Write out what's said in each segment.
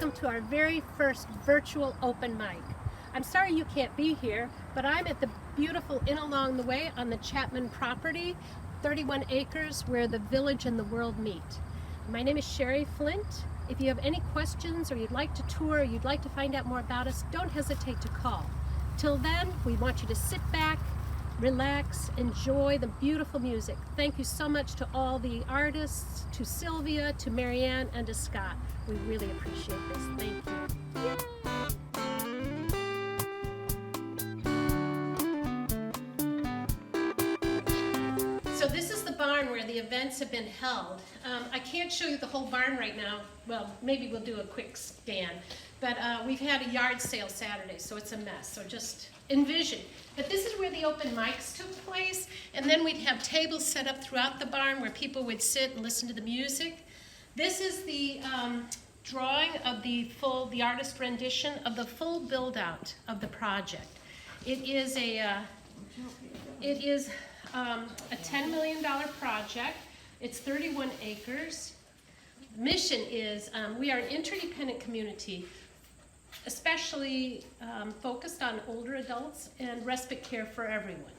welcome to our very first virtual open mic. I'm sorry you can't be here, but I'm at the beautiful Inn Along the Way on the Chapman property, 31 acres where the village and the world meet. My name is Sherry Flint. If you have any questions or you'd like to tour or you'd like to find out more about us, don't hesitate to call. Till then, we want you to sit back, relax, enjoy the beautiful music. Thank you so much to all the artists, to Sylvia, to Marianne, and to Scott. We really appreciate this. Thank you. Yay! So this is the barn where the events have been held. I can't show you the whole barn right now. Well, maybe we'll do a quick scan. But we've had a yard sale Saturday, so it's a mess. So just envision. But this is where the open mics took place, and then we'd have tables set up throughout the barn where people would sit and listen to the music. This is the drawing of the artist rendition of the full build-out of the project. It is a $10 million project. It's 31 acres. The mission is we are an interdependent community, especially focused on older adults and respite care for everyone.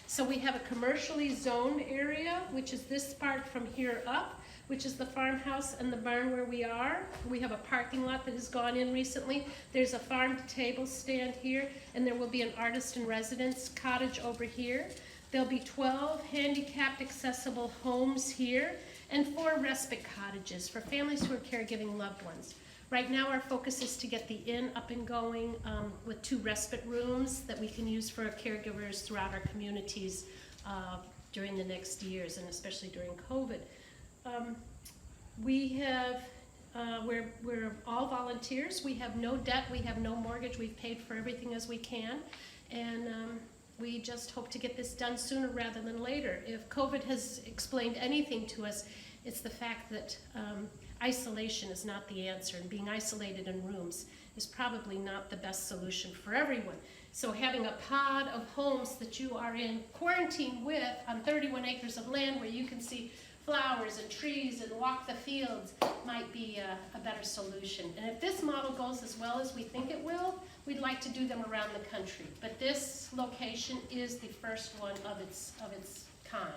So we have a commercially zoned area, which is this part from here up, which is the farmhouse and the barn where we are. We have a parking lot that has gone in recently. There's a farm to table stand here, and there will be an artist in residence cottage over here. There'll be 12 handicapped accessible homes here and 4 respite cottages for families who are caregiving loved ones. Right now our focus is to get the inn up and going with 2 respite rooms that we can use for caregivers throughout our communities during the next years, and especially during COVID. We're all volunteers. We have no debt, we have no mortgage, we've paid for everything as we can, and we just hope to get this done sooner rather than later. If COVID has explained anything to us, it's the fact that isolation is not the answer, and being isolated in rooms is probably not the best solution for everyone. So having a pod of homes that you are in quarantine with on 31 acres of land where you can see flowers and trees and walk the fields might be a better solution. And if this model goes as well as we think it will, we'd like to do them around the country. But this location is the first one of its kind.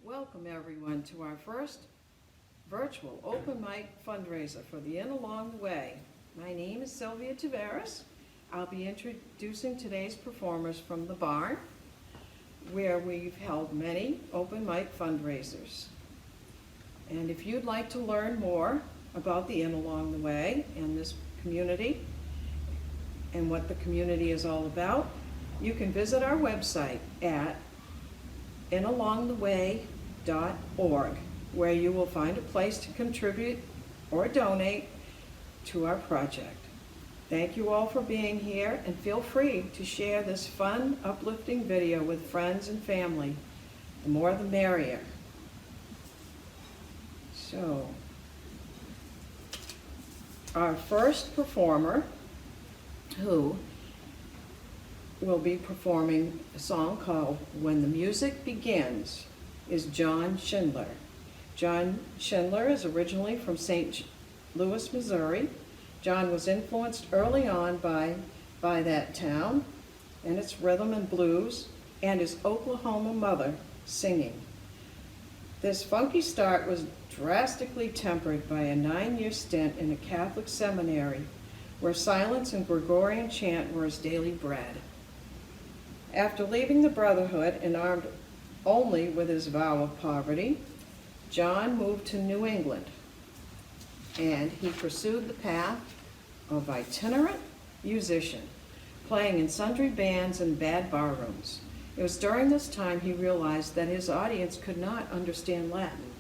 Welcome everyone to our first virtual open mic fundraiser for the Inn Along the Way. My name is Sylvia Tavares. I'll be introducing today's performers from the barn, where we've held many open mic fundraisers. And if you'd like to learn more about the Inn Along the Way and this community and what the community is all about, you can visit our website at innalongtheway.org, where you will find a place to contribute or donate to our project. Thank you all for being here, and feel free to share this fun, uplifting video with friends and family. The more the merrier. So, our first performer, who will be performing a song called When the Music Begins, is John Schindler. John Schindler is originally from St. Louis, Missouri. John was influenced early on by that town and its rhythm and blues, and his Oklahoma mother singing. This funky start was drastically tempered by a 9-year stint in a Catholic seminary where silence and Gregorian chant were his daily bread. After leaving the Brotherhood and armed only with his vow of poverty, John moved to New England, and he pursued the path of itinerant musician, playing in sundry bands and bad barrooms. It was during this time he realized that his audience could not understand Latin.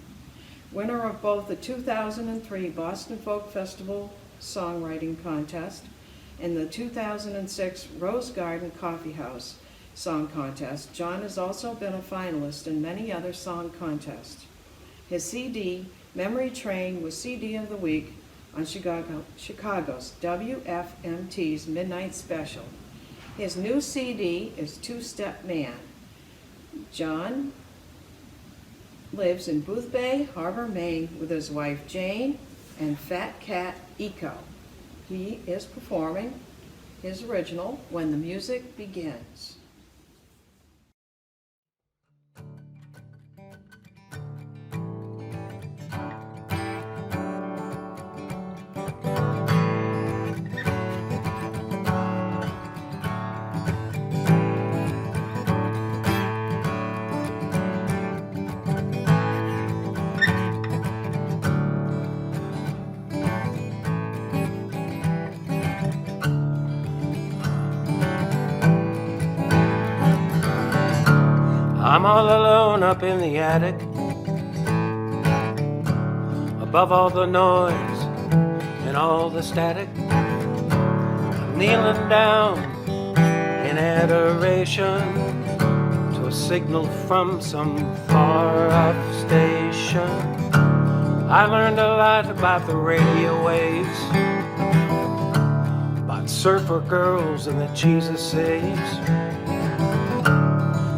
Winner of both the 2003 Boston Folk Festival Songwriting Contest and the 2006 Rose Garden Coffee House Song Contest, John has also been a finalist in many other song contests. His CD, Memory Train, was CD of the Week on Chicago's WFMT's Midnight Special. His new CD is Two-Step Man. John lives in Boothbay Harbor, Maine with his wife Jane and Fat Cat Eco. He is performing his original, When the Music Begins. I'm all alone up in the attic, above all the noise and all the static. I'm kneeling down in adoration to a signal from some far-off station. I learned a lot about the radio waves, about surfer girls and that Jesus saves.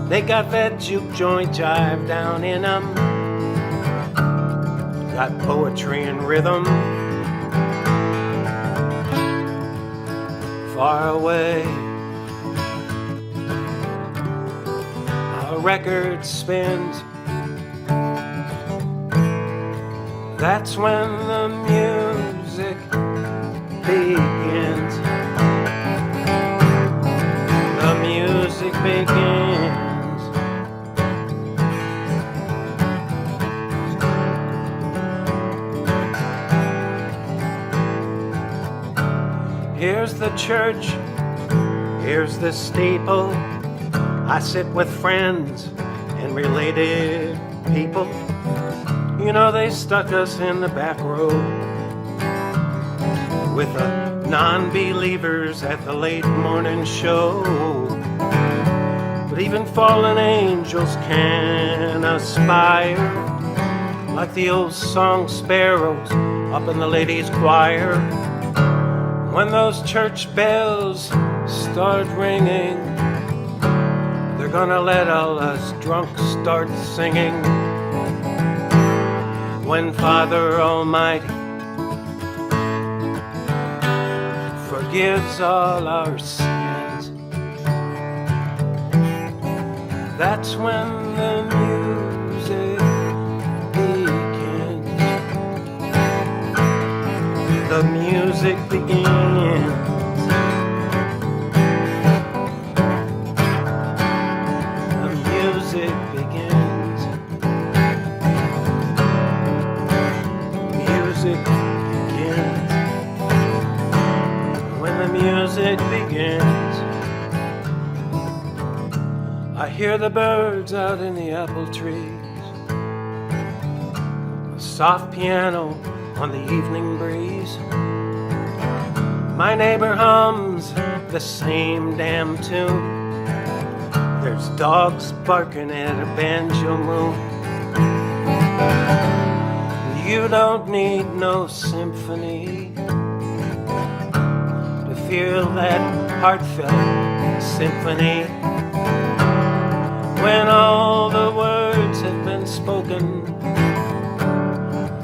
They got that juke joint jive down in 'em, got poetry and rhythm. Far away, a record spins. That's when the music begins. The music begins. Here's the church, here's the steeple. I sit with friends and related people. You know, they stuck us in the back row with the non-believers at the late morning show. But even fallen angels can aspire, like the old song sparrows up in the ladies' choir. When those church bells start ringing, they're gonna let all us drunks start singing. When Father Almighty forgives all our sins, that's when the music begins. The music begins. The music begins. Music begins. When the music begins, I hear the birds out in the apple trees, a soft piano on the evening breeze. My neighbor hums the same damn tune. There's dogs barking at a banjo moon. You don't need no symphony to feel that heartfelt symphony. When all the words have been spoken,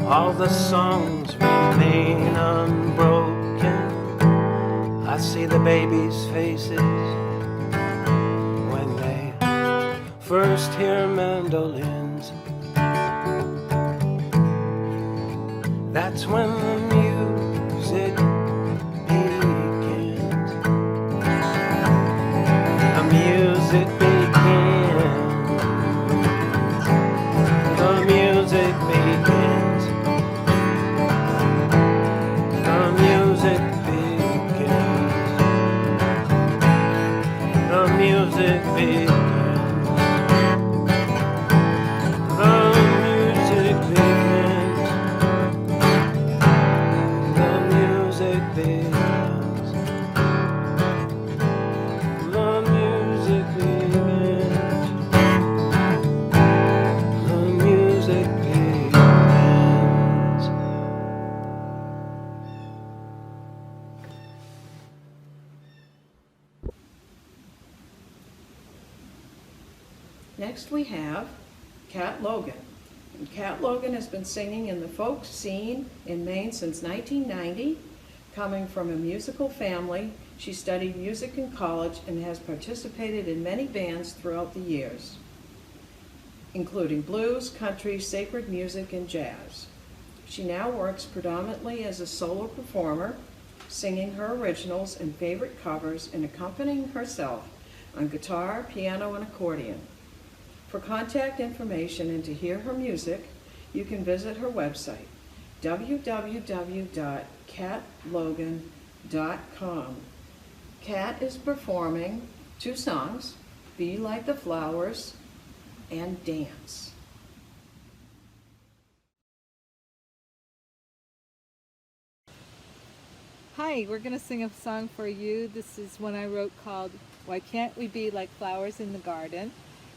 all the songs remain unbroken. I see the babies' faces when they first hear mandolins. That's when the music begins. The music begins. The music begins. The music begins. begins. The music begins. The music begins. Next we have Kat Logan. And Kat Logan has been singing in the folk scene in Maine since 1990. Coming from a musical family, she studied music in college and has participated in many bands throughout the years, including blues, country, sacred music, and jazz. She now works predominantly as a solo performer, singing her originals and favorite covers and accompanying herself on guitar, piano, and accordion. For contact information and to hear her music, you can visit her website, www.katlogan.com. Kat is performing 2 songs, Be Like the Flowers and Dance. Hi, we're going to sing a song for you. This is one I wrote called Why Can't We Be Like Flowers in the Garden?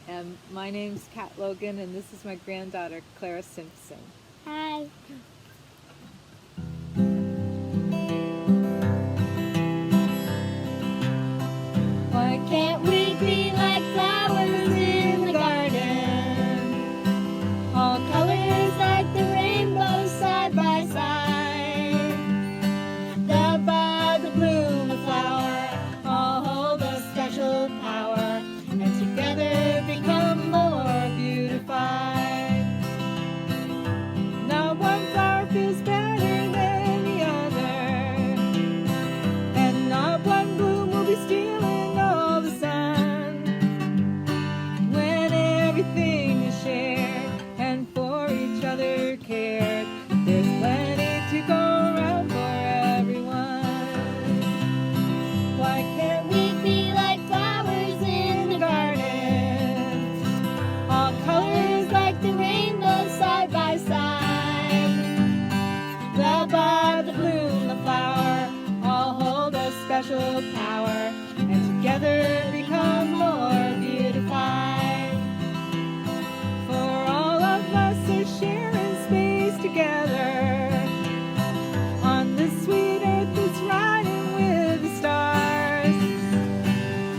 And my name's Kat Logan, and this is my granddaughter, Clara Simpson. Hi. Why can't we be like flowers in the garden? All colors like the rainbow side by side. The bud, the bloom, the flower, all hold a special power, and together become more beautified. Not one flower feels better than the other, and not one bloom will be stealing all the sun. When everything is shared and for each other cared, there's plenty to go around for everyone. Why can't we be like flowers in the garden? All colors like the rainbow side by side. The bud, the bloom, the flower, all hold a special power, and together become more beautified. For all of us are sharing space together on this sweet earth that's riding with the stars.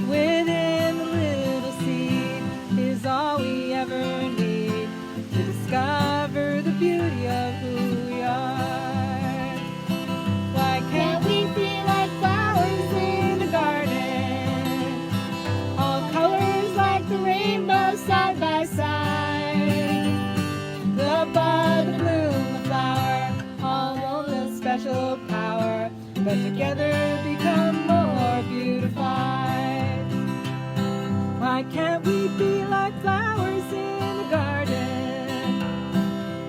Within the little seed is all we ever need to discover the beauty of who we are. Why can't we be like flowers in the garden? All colors like the rainbow side by side. The bud, the bloom, the flower, all hold a special power, but together become more beautified. Why can't we be like flowers in the garden,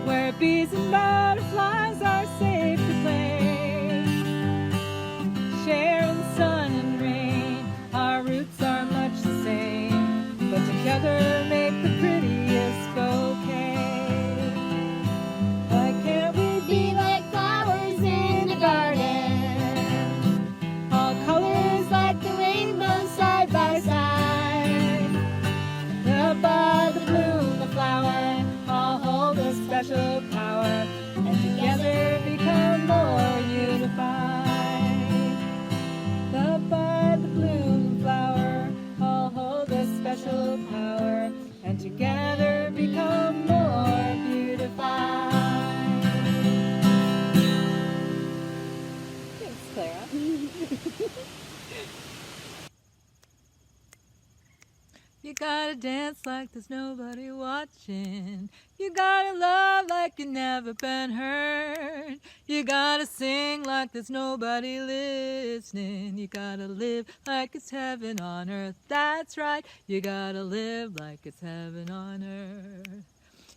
where bees and butterflies are safe to play? Sharing sun and rain, our roots are much the same, but together make the prettiest bouquet. Why can't we be like flowers in the garden? All colors like the rainbow side by side. The bud, the bloom, the flower, all hold a special power, and together become more unified. The bud, the bloom, the flower, all hold a special power, and together become more beautified. Thanks, Clara. You gotta dance like there's nobody watching. You gotta love like you've never been hurt. You gotta sing like there's nobody listening. You gotta live like it's heaven on earth. That's right. You gotta live like it's heaven on earth.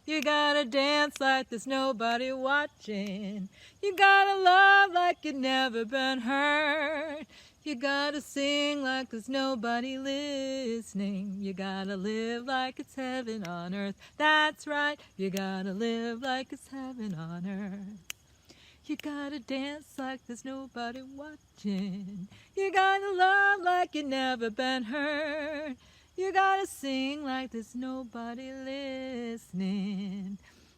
You gotta dance like there's nobody watching. You gotta love like you've never been hurt. You gotta sing like there's nobody listening. You gotta live like it's heaven on earth. That's right. You gotta live like it's heaven on earth. You gotta dance like there's nobody watching. You gotta love like you've never been hurt. You gotta sing like there's nobody listening.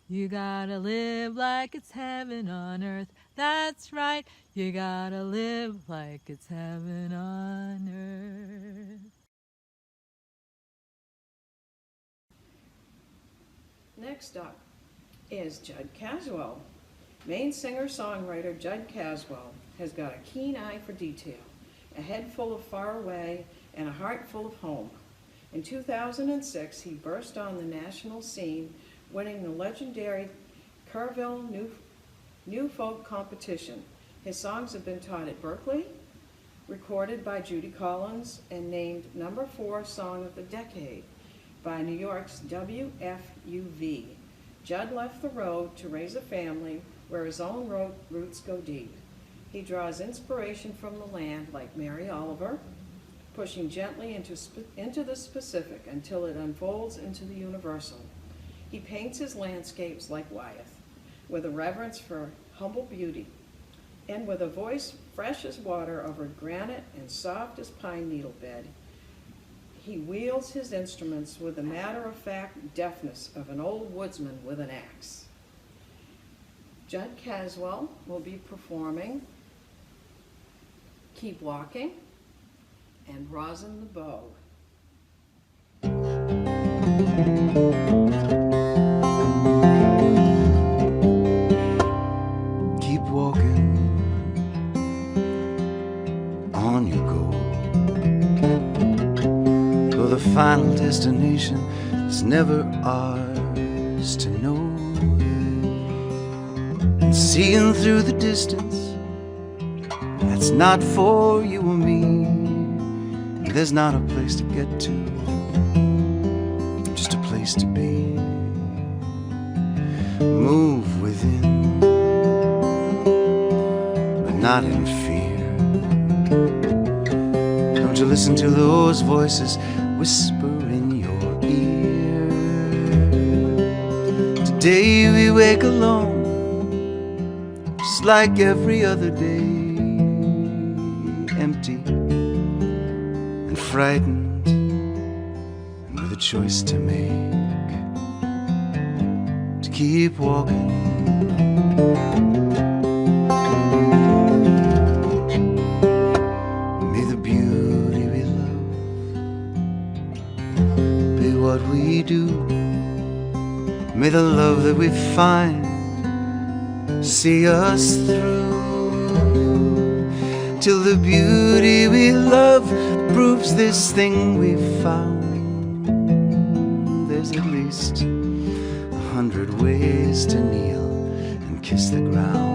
You gotta live like it's heaven on earth. That's right. You gotta live like it's heaven on earth. Next up is Judd Caswell. Maine singer-songwriter Judd Caswell has got a keen eye for detail, a head full of far away, and a heart full of home. In 2006, he burst on the national scene, winning the legendary Kerrville New Folk Competition. His songs have been taught at Berkeley, recorded by Judy Collins, and named #4 Song of the Decade by New York's WFUV. Judd left the road to raise a family where his own roots go deep. He draws inspiration from the land like Mary Oliver, pushing gently into the specific until it unfolds into the universal. He paints his landscapes like Wyeth, with a reverence for humble beauty, and with a voice fresh as water over granite and soft as pine needle bed. He wields his instruments with the matter-of-fact deftness of an old woodsman with an axe. Judd Caswell will be performing Keep Walking and Rosin the Bow. Keep walking, on you go, for the final destination is never ours to know. And seeing through the distance, that's not for you or me. There's not a place to get to, just a place to be. Move within, but not in fear. Don't you listen to those voices whisper in your ear. Today we wake alone, just like every other day, empty and frightened, and with a choice to make, to keep walking. May the beauty we love be what we do. May the love that we find see us through, till the beauty we love proves this thing we've found. There's at least 100 ways to kneel and kiss the ground.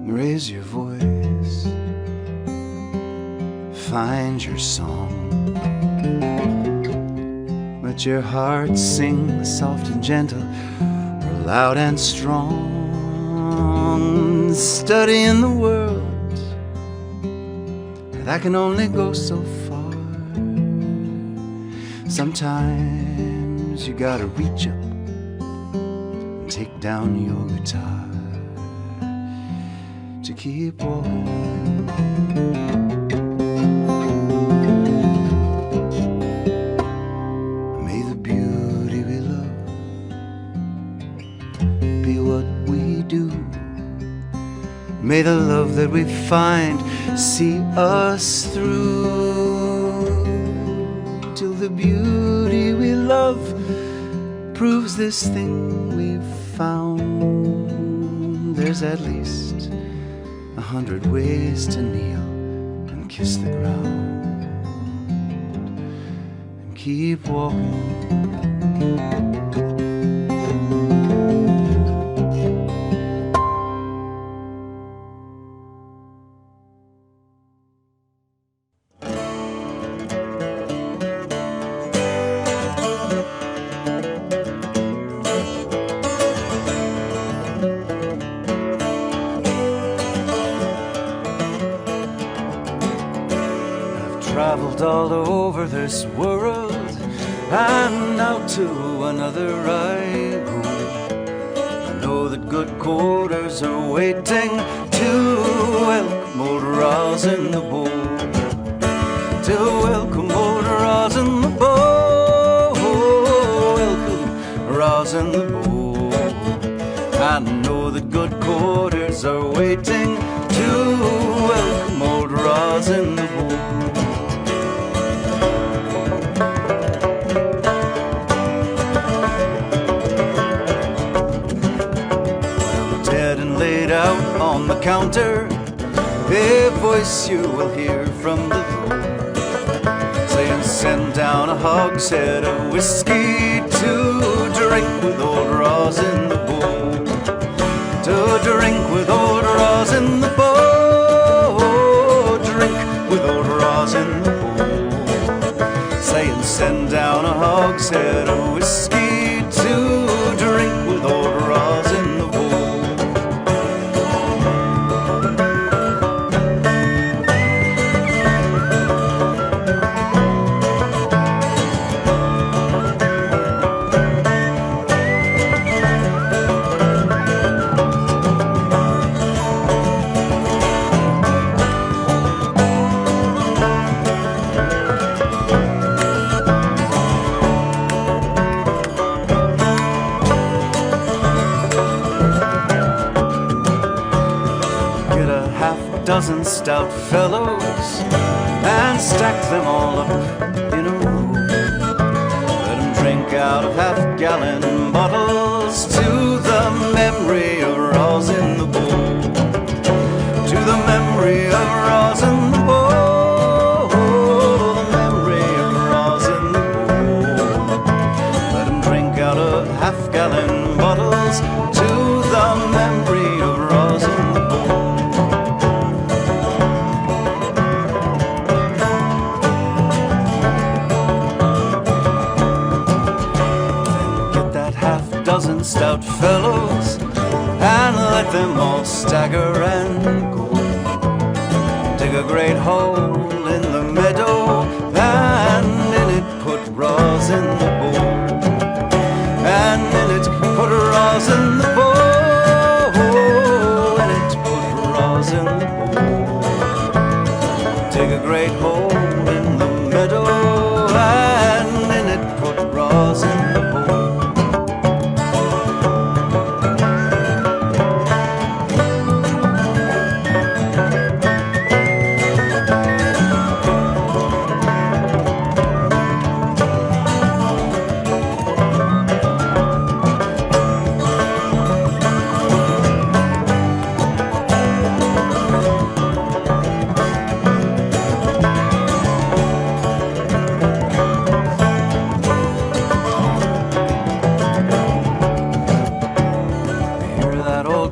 Raise your voice, find your song. Let your heart sing soft and gentle, or loud and strong. Studying the world, that can only go so far. Sometimes you gotta reach up and take down your guitar to keep walking. May the beauty we love be what we do. May the love that we find see us through, till the beauty we love proves this thing we've found. There's at least 100 ways to kneel and kiss the ground and keep walking. traveled all over this world, and now to another I go. I know that good quarters are waiting to welcome old Rosin the Bow, to welcome old Rosin the Bow, welcome Rosin the Bow. I know that good quarters are waiting to welcome old Rosin the Bow. Dead and laid out on the counter, a voice you will hear from below, saying send down a hogshead of whiskey to drink with old Rosin the Bow, to drink with old Rosin the Bow, drink with old Rosin the Bow, saying send down a hogshead of whiskey to drink with old Rosin the Bow. Dozen stout fellows and stack them all up in a row. Let them drink out of half-gallon bottles to the memory of Rosin the Bow, to the memory of Rosin the Bow, the memory of Rosin the Bow. Let them drink out of half-gallon bottles to the memory of Rosin the Bow. Dozen stout fellows and let them all stagger and go. Dig a great hole in the meadow and in it put Rosin the Bow, and in it put Rosin the Bow, in it put Rosin the Bow. Dig a great hole in the meadow and in it put Rosin the Bow.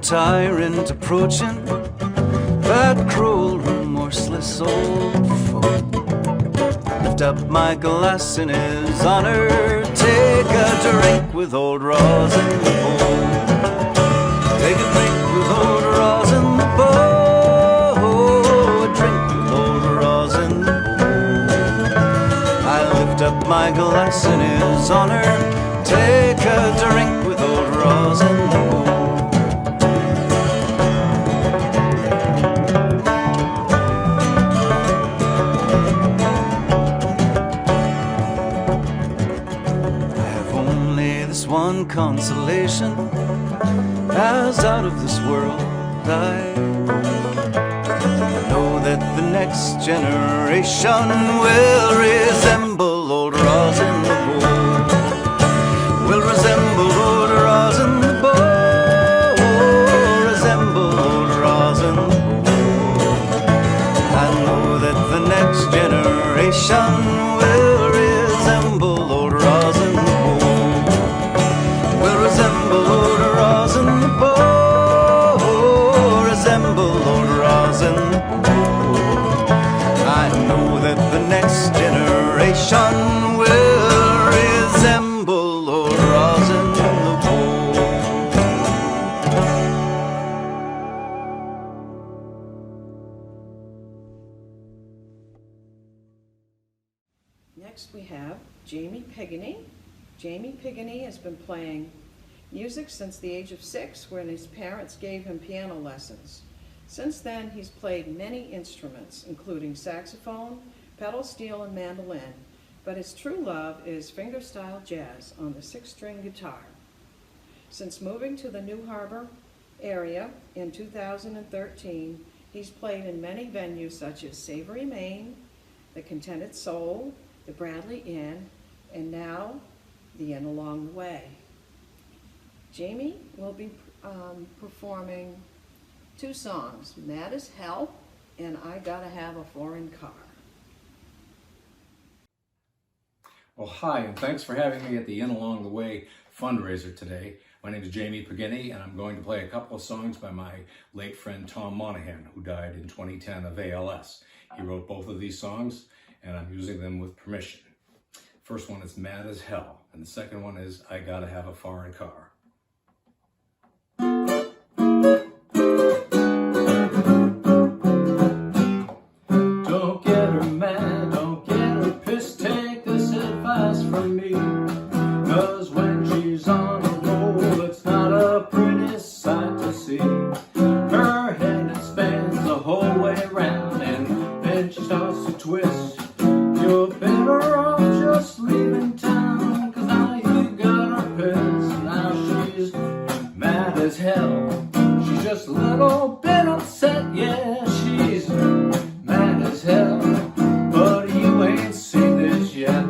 Tyrant approaching, that cruel, remorseless old foe. Lift up my glass in his honor, take a drink with old Rosin the Bow, take a drink with old Rosin the Bow, a drink with old Rosin the Bow. I lift up my glass in his honor, take a drink with old Rosin the Bow. One consolation, as out of this world I know that the next generation will resemble old Rosin the Bow, will resemble old Rosin the Bow, resemble old Rosin the Bow. I know that the next generation will resemble old Rosin the Bow, resemble old Rosin the Bow, resemble old Rosin the Bow. I know that the next generation Next we have Jamie Pigany. Jamie Pigany has been playing music since the age of 6 when his parents gave him piano lessons. Since then, he's played many instruments, including saxophone, pedal steel, and mandolin, but his true love is fingerstyle jazz on the 6-string guitar. Since moving to the New Harbor area in 2013, he's played in many venues such as Savory, Maine, the Contented Soul, the Bradley Inn, and now the Inn Along the Way. Jamie will be performing 2 songs, Mad as Hell and I Gotta Have a Foreign Car. Well, hi, and thanks for having me at the Inn Along the Way fundraiser today. My name is Jamie Pigany, and I'm going to play a couple of songs by my late friend Tom Monahan, who died in 2010 of ALS. He wrote both of these songs, and I'm using them with permission. First one is Mad as Hell, and the second one is I Gotta Have a Foreign Car. Don't get her mad, don't get her pissed, take this advice from me. 'Cause when she's on a roll, it's not a pretty sight to see. Her head expands the whole way round, and then she starts to twist. You're better off just leaving town, 'cause now you got her pissed. Now she's mad as hell. She's just a little bit upset, yeah, she's mad as hell. But you ain't seen this yet.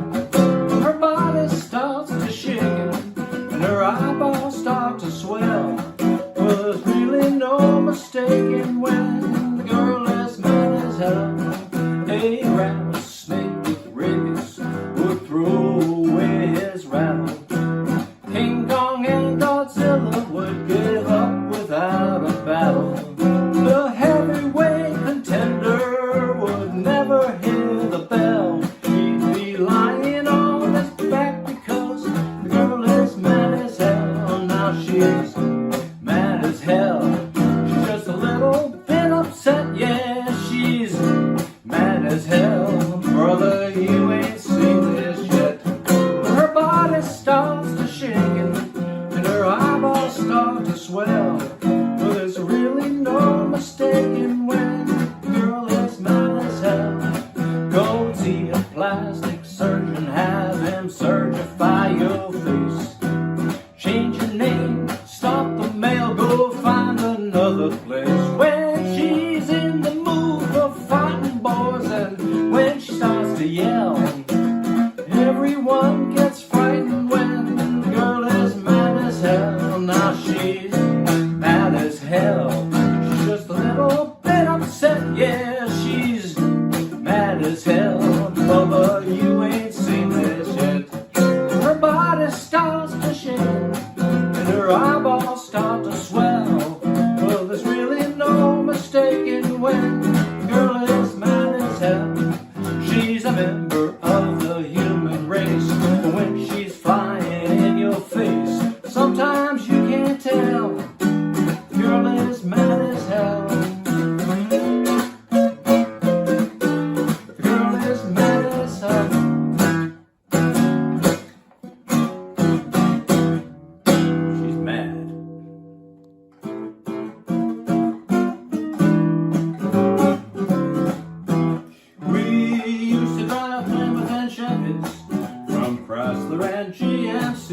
Her body starts to shake, and her eyeballs start to swell. Well, there's really no mistaking when the girl is mad as hell. A rattlesnake with rabies would throw away his rattle. King Kong and Godzilla would give up without a battle. The heavyweight contender would never hear the bell. He'd be lying on his back because the girl is mad as hell. Now she's mad as hell. She's just a little bit upset, yeah, she's mad as hell. Brother, you ain't seen this yet. Her body starts to shake, and her eyeballs start to swell. Well, there's really no mistaking when the girl is mad as hell. Go see a plastic surgeon, have him surgify your face. Change your name, stop the mail, go find another place. When she's in the mood for fighting boys, and when she starts to yell, everyone gets frightened when the girl is mad as hell. Now she's mad as hell. She's just a little bit upset, yeah, she's mad as hell. Bubba, you ain't seen this yet. Her body starts to shake, and her eyeballs start to swell. Well, there's really no mistaking when the girl is mad as hell. She's a member of the human race, but when she's flying in your face, sometimes you can't tell. The girl is mad as hell. The girl is mad as hell. She's mad. We used to drive Plymouth and Chevys from Chrysler and GMC.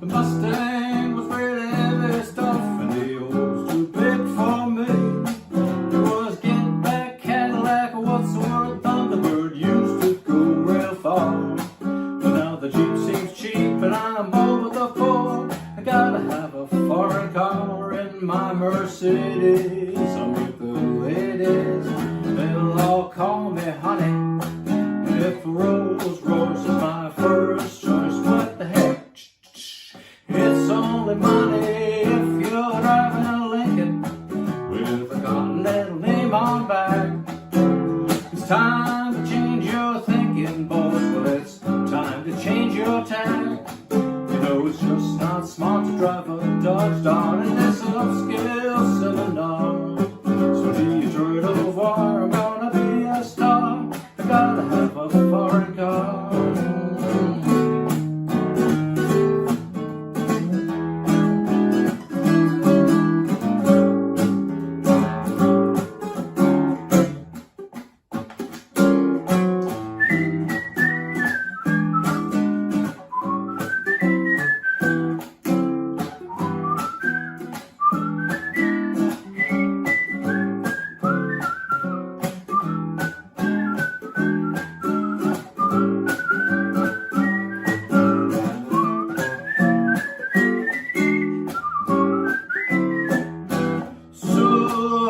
The Mustang was really heavy stuff, and the old was too big for me. There was Get Back Cadillac, or what's the word, Thunderbird used to go real far. But now the Jeep seems cheap, and I'm over the floor. I gotta have a foreign car in my Mercedes. I'm with the ladies, they'll all call me honey. If a Rolls Royce is my first choice, what the heck? It's only money if you're driving a Lincoln with a Continental name on back. It's time to change your thinking, boys. Well, it's time to change your tack. You know it's just not smart to drive a Dodge Dart in this upscale cylinder.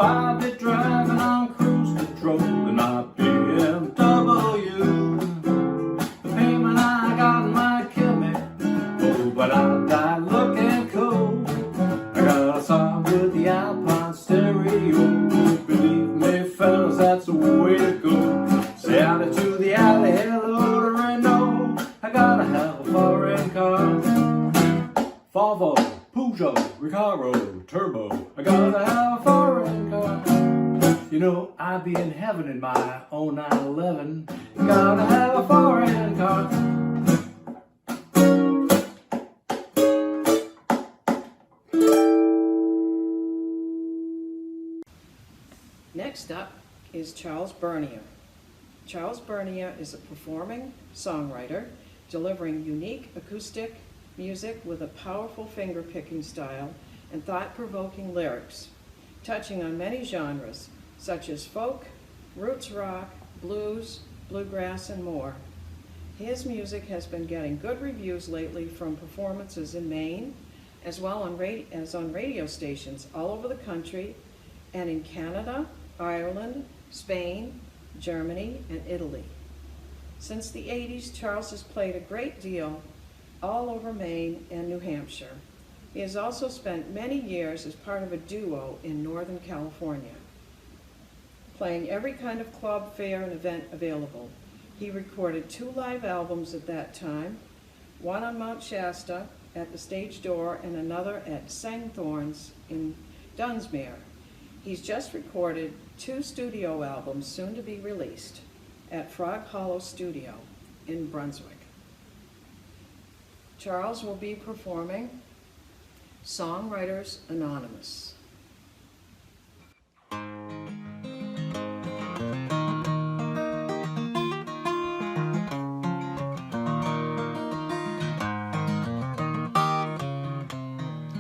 I'll be driving on cruise control in my BMW. The payment I got might kill me, oh, but I'll die looking cool. I got a song with the Alpine stereo. Believe me, fellas, that's the way to go. Say howdy to the alley, hello to Reno. I gotta have a foreign car. Volvo, Peugeot, Recaro, Turbo. I gotta have a foreign car. You know, I'd be in heaven in my 0911. Gotta have a foreign car. Next up is Charles Bernier. Charles Bernier is a performing songwriter, delivering unique acoustic music with a powerful finger-picking style and thought-provoking lyrics, touching on many genres such as folk, roots rock, blues, bluegrass, and more. His music has been getting good reviews lately from performances in Maine, as well as on radio stations all over the country and in Canada, Ireland, Spain, Germany, and Italy. Since the 80s, Charles has played a great deal all over Maine and New Hampshire. He has also spent many years as part of a duo in Northern California, playing every kind of club, fair, and event available. He recorded 2 live albums at that time, one on Mount Shasta at the Stage Door and another at Sangthorns in Dunsmuir. He's just recorded 2 studio albums soon to be released at Frog Hollow Studio in Brunswick. Charles will be performing Songwriters Anonymous.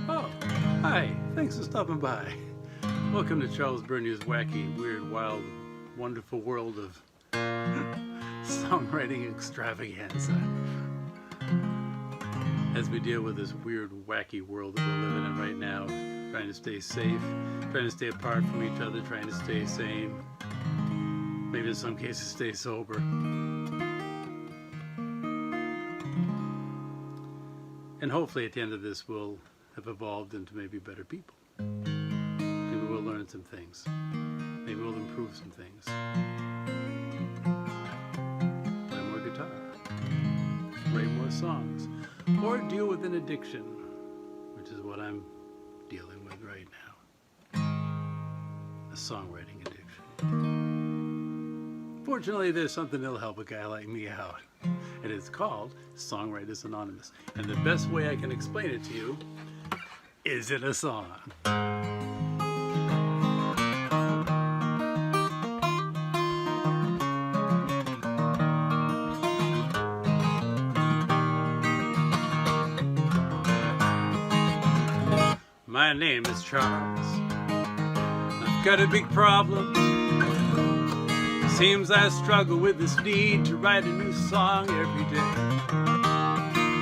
Oh, hi, thanks for stopping by. Welcome to Charles Bernier's wacky, weird, wild, wonderful world of songwriting extravaganza. As we deal with this weird, wacky world that we're living in right now, trying to stay safe, trying to stay apart from each other, trying to stay sane, maybe in some cases stay sober. And hopefully at the end of this we'll have evolved into maybe better people. Maybe we'll learn some things. Maybe we'll improve some things. Play more guitar. Write more songs. Or deal with an addiction, which is what I'm dealing with right now. A songwriting addiction. Fortunately, there's something that'll help a guy like me out. And it's called Songwriters Anonymous. And the best way I can explain it to you is in a song. My name is Charles. I've got a big problem. Seems I struggle with this need to write a new song every day.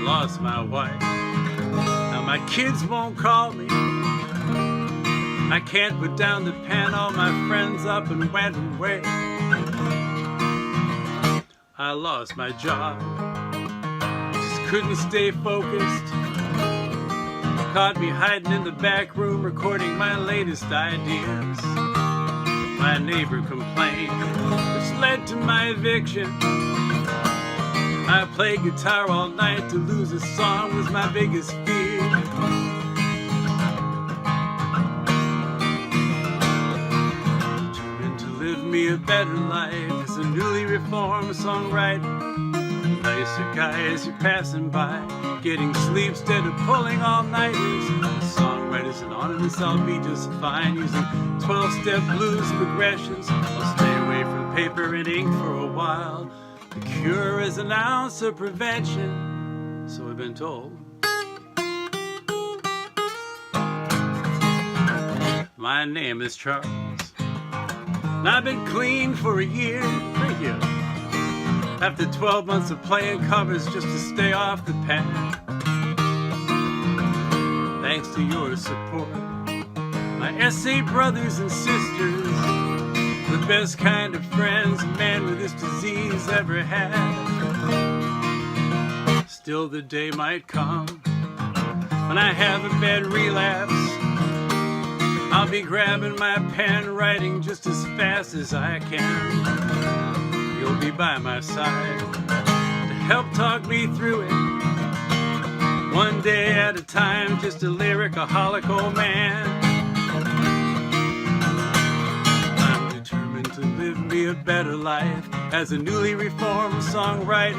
Lost my wife. Now my kids won't call me. I can't put down the pen. All my friends up and went away. I lost my job. Just couldn't stay focused. Caught me hiding in the back room recording my latest ideas. My neighbor complained, which led to my eviction. I played guitar all night to lose a song was my biggest fear. Determined to live me a better life as a newly reformed songwriter. Nicer guy as you're passing by, getting sleep instead of pulling all-nighters. Songwriters Anonymous, I'll be just fine using 12-step blues progressions. I'll stay away from paper and ink for a while. The cure is an ounce of prevention, so I've been told. My name is Charles, and I've been clean for a year. Thank you. After 12 months of playing covers just to stay off the pen. Thanks to your support, my SA brothers and sisters, the best kind of friends a man with this disease ever had. Still the day might come when I have a bad relapse. I'll be grabbing my pen, writing just as fast as I can. You'll be by my side to help talk me through it, one day at a time, just a lyricaholic old man. I'm determined to live me a better life as a newly reformed songwriter.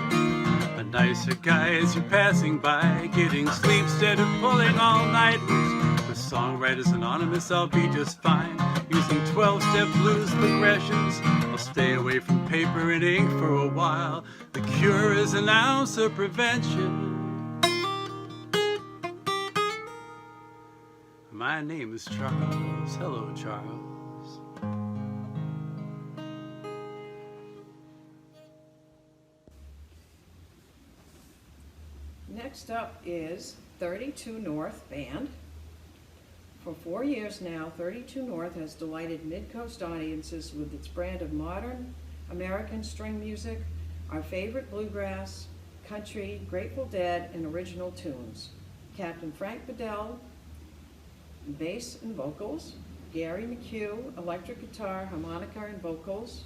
A nicer guy as you're passing by, getting sleep instead of pulling all-nighters. With Songwriters Anonymous, I'll be just fine. Using 12-step blues progressions, I'll stay away from paper and ink for a while. The cure is an ounce of prevention. My name is Charles. Hello, Charles. Next up is 32 North Band. For 4 years now, 32 North has delighted Mid-Coast audiences with its brand of modern American string music, our favorite bluegrass, country, Grateful Dead, and original tunes. Captain Frank Bedell, bass and vocals, Gary McHugh, electric guitar, harmonica, and vocals,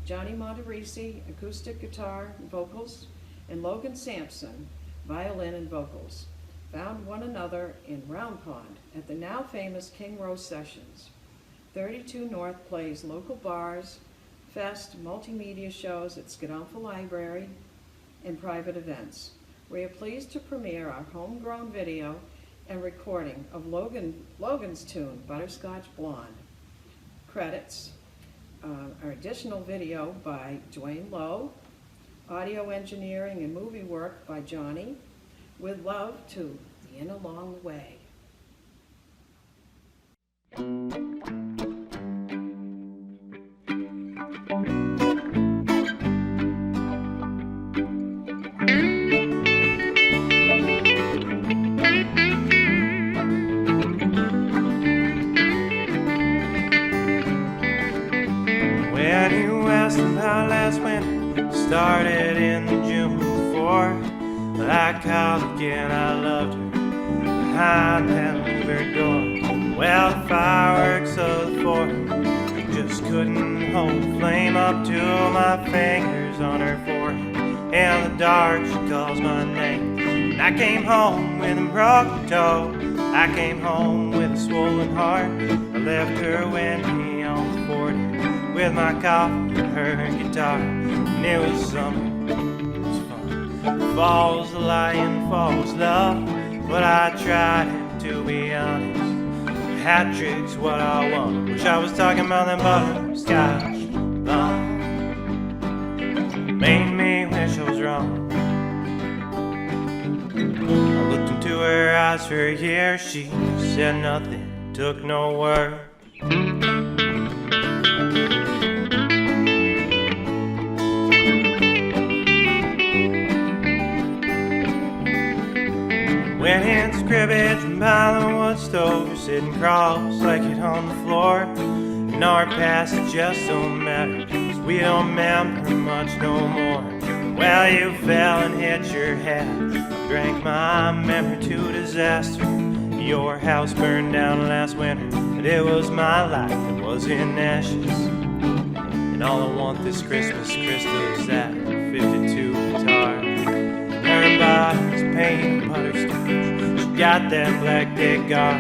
Johnny Monterisi, acoustic guitar and vocals, and Logan Sampson, violin and vocals, found one another in Round Pond at the now famous King Rose Sessions. 32 North plays local bars, fest, multimedia shows at Skedonfa Library, and private events. We are pleased to premiere our homegrown video and recording of Logan's tune, Butterscotch Blonde. Credits, our additional video by Dwayne Lowe, audio engineering and movie work by Johnny, with love to the In Along the Way. When you asked about last winter, started in the June before. But I called again, I loved her behind that louvered door. Well, the fireworks of the 4th just couldn't hold the flame up to my fingers on her forehead. In the dark, she calls my name, and I came home with a broken toe. I came home with a swollen heart. I left her windy on the 40 with my coffee and her guitar. And it was summer. Falls the lion, falls love, but I tried to be honest. Hat trick's what I want. Wish I was talking about that butterscotch blonde. Made me wish I was wrong. I looked into her eyes for a year. She said nothing, took no word. Went in scrimmage and by the wood stove, you're sitting cross-legged on the floor. And our past it just don't matter, 'cause we don't remember much no more. Well, you fell and hit your head, drank my memory to disaster. Your house burned down last winter, but it was my life that was in ashes. And all I want this Christmas, Krista, is that 52 guitar. Her body's painted butterscotch. She got that black cigar.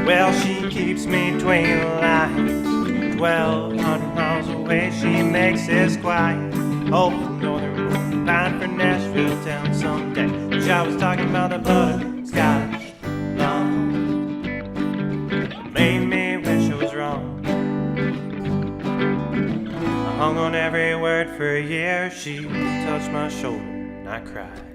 Well, she keeps me between the lines. 1,200 miles away, she makes this quiet. Hope the northern moon pine for Nashville town someday. Wish I was talking about the butterscotch blonde. Made me wish I was wrong. I hung on every word for a year. She touched my shoulder and I cried.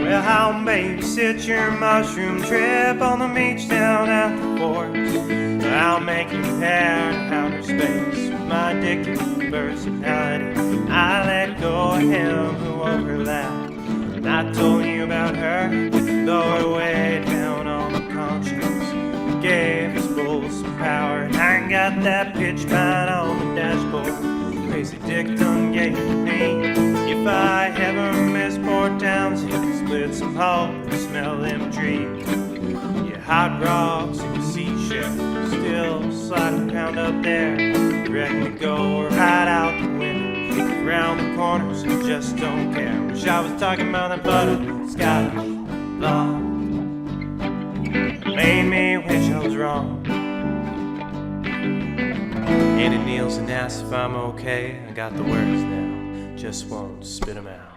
Well, I'll babysit your mushroom trip on the beach down at the forest. I'll make you pad outer space with my dick personality. I let go of him who overlapped. And I told you about her, though her way down on the conscience gave us both some power. And I ain't got that pitch pine on the dashboard. Crazy dick done gave me. If I ever miss Port Townsend, split some hope and smell them trees. Yeah, hot rocks and seashells still sliding around up there. Ready to go or hide out the window, around the corners, and just don't care. Wish I was talking about that butter, Scottish law. Made me wish I was wrong. And he kneels and asks if I'm okay. I got the words now, just won't spit 'em out.